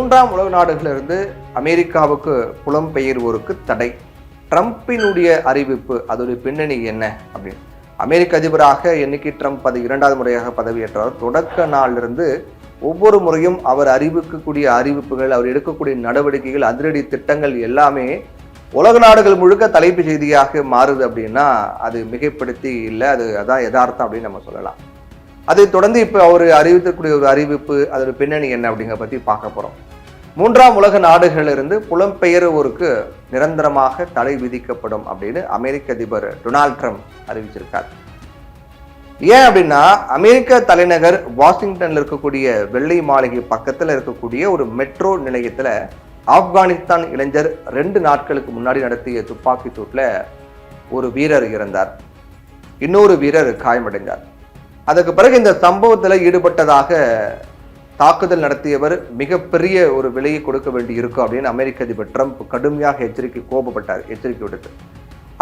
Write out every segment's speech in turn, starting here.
மூன்றாம் உலக நாடுகளிலிருந்து அமெரிக்காவுக்கு புலம்பெயர்வோருக்கு தடை. ட்ரம்பினுடைய அறிவிப்பு, அதோடைய பின்னணி என்ன அப்படின்னு. அமெரிக்க அதிபராக என்னைக்கு ட்ரம்ப் அது 2வது முறையாக பதவியேற்றார், தொடக்க நாளிலிருந்து ஒவ்வொரு முறையும் அவர் அறிவிக்கக்கூடிய அறிவிப்புகள், அவர் எடுக்கக்கூடிய நடவடிக்கைகள், அதிரடி திட்டங்கள் எல்லாமே உலக நாடுகள் முழுக்க தலைப்பு செய்தியாக மாறுது அப்படின்னா அது மிகைப்படுத்தி இல்லை, அதான் யதார்த்தம் அப்படின்னு நம்ம சொல்லலாம். அதை தொடர்ந்து இப்போ அவர் அறிவிக்கக்கூடிய ஒரு அறிவிப்பு, அதோட பின்னணி என்ன அப்படிங்கிற பற்றி பார்க்க போகிறோம். மூன்றாம் உலக நாடுகளிலிருந்து புலம்பெயர்வோருக்கு நிரந்தரமாக தடை விதிக்கப்படும் அப்படின்னு அமெரிக்க அதிபர் டொனால்ட் ட்ரம்ப் அறிவிச்சிருக்கார். ஏன் அப்படின்னா, அமெரிக்க தலைநகர் வாஷிங்டன்ல இருக்கக்கூடிய வெள்ளை மாளிகை பக்கத்தில் இருக்கக்கூடிய ஒரு மெட்ரோ நிலையத்தில் ஆப்கானிஸ்தான் இளைஞர் 2 நாட்களுக்கு முன்னாடி நடத்திய துப்பாக்கி சூட்டில் ஒரு வீரர் இறந்தார், இன்னொரு வீரர் காயமடைந்தார். அதுக்கு பிறகு இந்த சம்பவத்தில் ஈடுபட்டதாக தாக்குதல் நடத்தியவர் மிகப்பெரிய ஒரு விலையை கொடுக்க வேண்டி இருக்கும் அப்படின்னு அமெரிக்க அதிபர் ட்ரம்ப் கடுமையாக கோபப்பட்டார், எச்சரிக்கை விடுத்து.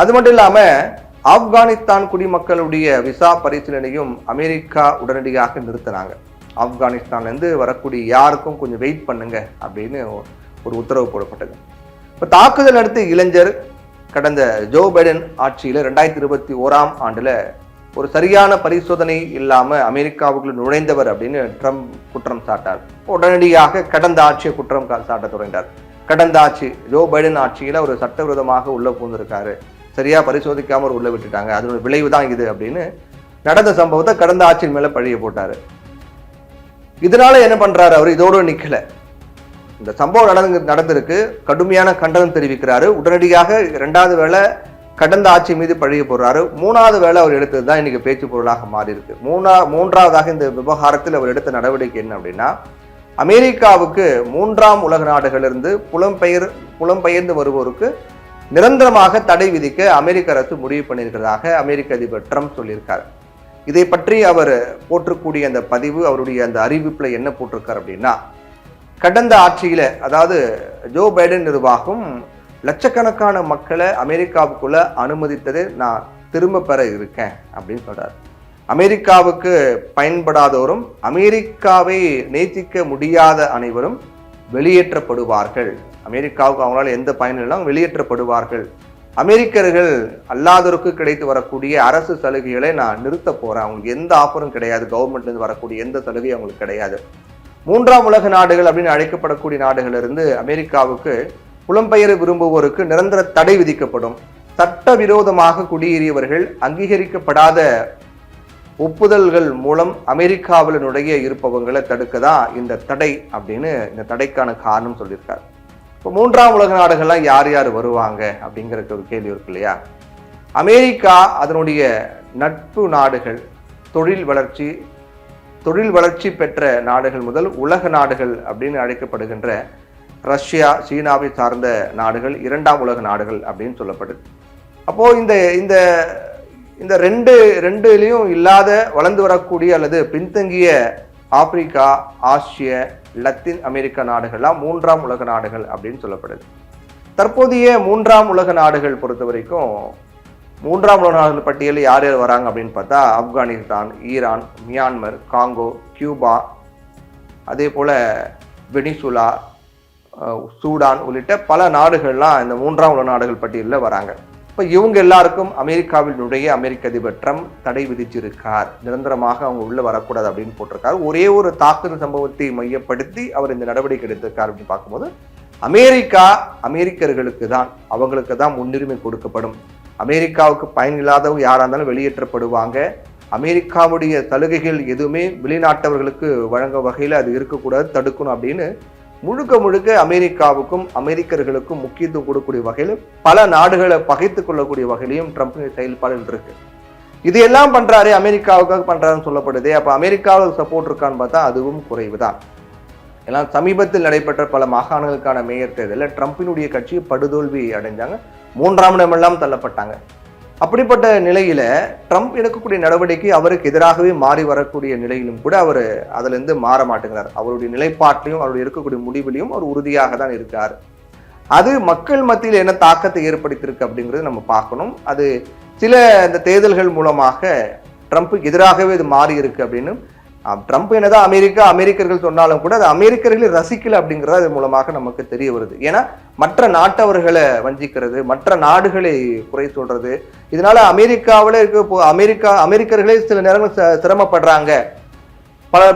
அது மட்டும் இல்லாம ஆப்கானிஸ்தான் குடிமக்களுடைய விசா பரிசீலனையும் அமெரிக்கா உடனடியாக நிறுத்தினாங்க. ஆப்கானிஸ்தான்ல இருந்து வரக்கூடிய யாருக்கும் கொஞ்சம் வெயிட் பண்ணுங்க அப்படின்னு ஒரு உத்தரவு போடப்பட்டது. இப்ப தாக்குதல் நடத்திய இளைஞர் கடந்த ஜோ பைடன் ஆட்சியில 2021ஆம் ஆண்டுல ஒரு சரியான பரிசோதனை இல்லாம அமெரிக்காவுக்குள் நுழைந்தவர் அப்படின்னு ட்ரம்ப் குற்றம் சாட்டார். உடனடியாக கடந்த ஆட்சியை குற்றம் சாட்ட தொடங்கினார். கடந்த ஆட்சி ஜோ பைடன் ஆட்சியில ஒரு சட்டவிரோதமாக உள்ள பூந்திருக்காரு, சரியா பரிசோதிக்காம உள்ள விட்டுட்டாங்க, அதோட விளைவு தான் இது அப்படின்னு நடந்த சம்பவத்தை கடந்த ஆட்சியின் மேல பழிய போட்டாரு. இதனால என்ன பண்றாரு அவர், இதோட நிக்கல. இந்த சம்பவம் நடந்திருக்கு, கடுமையான கண்டனம் தெரிவிக்கிறாரு. உடனடியாக 2வது வேளை கடந்த ஆட்சி மீது பழிய போடுறாரு. 3வது வேளை அவர் எடுத்ததுதான் இன்னைக்கு பேச்சு பொருளாக மாறி இருக்கு. மூன்றாவதாக இந்த விவகாரத்தில் அவர் எடுத்த நடவடிக்கை என்ன அப்படின்னா, அமெரிக்காவுக்கு மூன்றாம் உலக நாடுகளிலிருந்து புலம்பெயர்ந்து வருவோருக்கு நிரந்தரமாக தடை விதிக்க அமெரிக்க அரசு முடிவு பண்ணியிருக்கிறதாக அமெரிக்க அதிபர் ட்ரம்ப் சொல்லியிருக்காரு. இதை பற்றி அவர் போட்டிருக்கூடிய அந்த பதிவு, அவருடைய அந்த அறிவிப்புல என்ன போட்டிருக்காரு அப்படின்னா, கடந்த ஆட்சியில, அதாவது ஜோ பைடன் நிர்வாகம் லட்சக்கணக்கான மக்களை அமெரிக்காவுக்குள்ள அனுமதித்ததை நான் திரும்ப பெற இருக்கேன் அப்படின்னு சொல்றாரு. அமெரிக்காவுக்கு பயன்படாதோரும், அமெரிக்காவை நேசிக்க முடியாத அனைவரும் வெளியேற்றப்படுவார்கள். அமெரிக்காவுக்கு அவங்களால எந்த பயனும் இல்லை, வெளியேற்றப்படுவார்கள். அமெரிக்கர்கள் அல்லாதோருக்கு கிடைத்து வரக்கூடிய அரசு சலுகைகளை நான் நிறுத்த போறேன், அவங்களுக்கு எந்த ஆஃபரும் கிடையாது, கவர்மெண்ட்ல இருந்து வரக்கூடிய எந்த சலுகையும் அவங்களுக்கு கிடையாது. மூன்றாம் உலக நாடுகள் அப்படின்னு அழைக்கப்படக்கூடிய நாடுகளிலிருந்து அமெரிக்காவுக்கு புலம்பெயர விரும்புவோருக்கு நிரந்தர தடை விதிக்கப்படும். சட்டவிரோதமாக குடியேறியவர்கள் அங்கீகரிக்கப்படாத ஒப்புதல்கள் மூலம் அமெரிக்காவில் நுழைய இருப்பவங்களை தடுக்க தான் இந்த தடை அப்படின்னு இந்த தடைக்கான காரணம் சொல்லியிருக்காரு. இப்போ மூன்றாம் உலக நாடுகள்லாம் யார் யார் வருவாங்க அப்படிங்கிற ஒரு கேள்வி இருக்கு இல்லையா. அமெரிக்கா அதனுடைய நட்பு நாடுகள், தொழில் வளர்ச்சி பெற்ற நாடுகள் முதல் உலக நாடுகள் அப்படின்னு அழைக்கப்படுகின்ற ரஷ்யா, சீனாவை சார்ந்த நாடுகள் 2ஆம் உலக நாடுகள் அப்படின்னு சொல்லப்படுது. அப்போ இந்த ரெண்டுலையும் இல்லாத வளர்ந்து வரக்கூடிய அல்லது பின்தங்கிய ஆப்பிரிக்கா, ஆசிய, லத்தீன் அமெரிக்கா நாடுகள்லாம் 3ஆம் உலக நாடுகள் அப்படின்னு சொல்லப்படுது. தற்போதைய 3ஆம் உலக நாடுகள் பொறுத்த வரைக்கும் 3ஆம் உலக நாடுகள் பட்டியலில் யார் யார் வராங்க அப்படின்னு பார்த்தா, Afghanistan, Iran, Myanmar, Congo, Cuba, அதே போல வெனிசுலா, சூடான் உள்ளிட்ட பல நாடுகள்லாம் இந்த 3ஆம் உலக நாடுகள் பட்டியலில் வராங்க. இப்போ இவங்க எல்லாருக்கும் அமெரிக்காவில் நுழைய அமெரிக்க அதிபர் ட்ரம்ப் தடை விதிச்சிருக்கார். நிரந்தரமாக அவங்க உள்ள வரக்கூடாது அப்படின்னு போட்டிருக்காரு. ஒரே ஒரு தாக்குதல் சம்பவத்தை மையப்படுத்தி அவர் இந்த நடவடிக்கை எடுத்திருக்கார் அப்படின்னு பார்க்கும்போது, அமெரிக்கர்களுக்கு தான், அவங்களுக்கு தான் முன்னுரிமை கொடுக்கப்படும். அமெரிக்காவுக்கு பயன் இல்லாதவங்க யாராக இருந்தாலும் வெளியேற்றப்படுவாங்க. அமெரிக்காவுடைய சலுகைகள் எதுவுமே வெளிநாட்டவர்களுக்கு வழங்க வகையில் அது இருக்கக்கூடாது, தடுக்கணும் அப்படின்னு முழுக்க அமெரிக்காவுக்கும் அமெரிக்கர்களுக்கும் முக்கியத்துவம் கொடுக்கக்கூடிய வகையில் பல நாடுகளை பகைத்து கொள்ளக்கூடிய வகையிலையும் ட்ரம்ப் செயல்பாடுகள் இருக்கு. இது எல்லாம் பண்றாரு, அமெரிக்காவுக்காக பண்றாருன்னு சொல்லப்படுது. அப்ப அமெரிக்காவுக்கு சப்போர்ட் இருக்கான்னு பார்த்தா அதுவும் குறைவுதான். எல்லாம் சமீபத்தில் நடைபெற்ற பல மாகாணங்களுக்கான மேயர் தேர்தலில் ட்ரம்பினுடைய கட்சி படுதோல்வி அடைஞ்சாங்க, 3ஆம் இடமெல்லாம் தள்ளப்பட்டாங்க. அப்படிப்பட்ட நிலையில ட்ரம்ப் எடுக்கக்கூடிய நடவடிக்கை அவருக்கு எதிராகவே மாறி வரக்கூடிய நிலையிலும் கூட அவர் அதிலிருந்து மாற மாட்டேங்கிறார். அவருடைய நிலைப்பாட்டிலையும் அவருடைய இருக்கக்கூடிய முடிவிலையும் அவர் உறுதியாக தான் இருக்கார். அது மக்கள் மத்தியில் என்ன தாக்கத்தை ஏற்படுத்தியிருக்கு அப்படிங்கிறது நம்ம பார்க்கணும். அது சில இந்த தேர்தல்கள் மூலமாக ட்ரம்ப்புக்கு எதிராகவே இது மாறி இருக்கு அப்படின்னு ட்ரம்ப் என்னதான் அமெரிக்கர்கள் சொன்னாலும் கூட அது அமெரிக்கர்களை ரசிக்கல அப்படிங்கிறது அது மூலமாக நமக்கு தெரிய வருது. ஏன்னா மற்ற நாட்டவர்களை வஞ்சிக்கிறது, மற்ற நாடுகளை குறை சொல்றது, இதனால அமெரிக்காவில் அமெரிக்கர்களே சில நேரங்கள் சிரமப்படுறாங்க.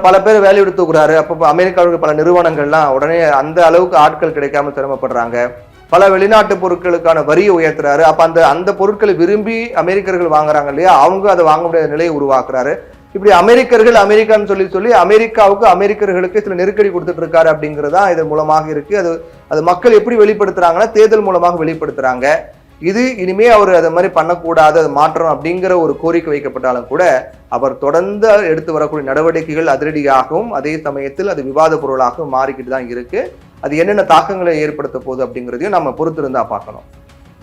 பல பேர் வேலையை விட்டு தூக்குறாரு. அப்போ அமெரிக்காவுக்கு பல நிறுவனங்கள்லாம் உடனே அந்த அளவுக்கு ஆட்கள் கிடைக்காம சிரமப்படுறாங்க. பல வெளிநாட்டு பொருட்களுக்கான வரியை உயர்த்துறாரு. அப்ப அந்த பொருட்களை விரும்பி அமெரிக்கர்கள் வாங்குறாங்க இல்லையா, அவங்க அதை வாங்க முடியாத நிலையை உருவாக்குறாரு. இப்படி அமெரிக்கான்னு சொல்லி அமெரிக்காவுக்கு அமெரிக்கர்களுக்கு சில நெருக்கடி கொடுத்துட்டு இருக்காரு அப்படிங்கிறதா இதன் மூலமாக இருக்கு. அது மக்கள் எப்படி வெளிப்படுத்துறாங்கன்னா தேர்தல் மூலமாக வெளிப்படுத்துறாங்க. இது இனிமே அவர் அதை மாதிரி பண்ணக்கூடாது, அது மாற்றம் அப்படிங்கிற ஒரு கோரிக்கை வைக்கப்பட்டாலும் கூட அவர் தொடர்ந்து எடுத்து வரக்கூடிய நடவடிக்கைகள் அதிரடியாகவும் அதே சமயத்தில் அது விவாத பொருளாகவும் மாறிக்கிட்டு தான் இருக்கு. அது என்னென்ன தாக்கங்களை ஏற்படுத்த போகுது அப்படிங்கிறதையும் நம்ம பொறுத்திருந்தா பார்க்கணும்.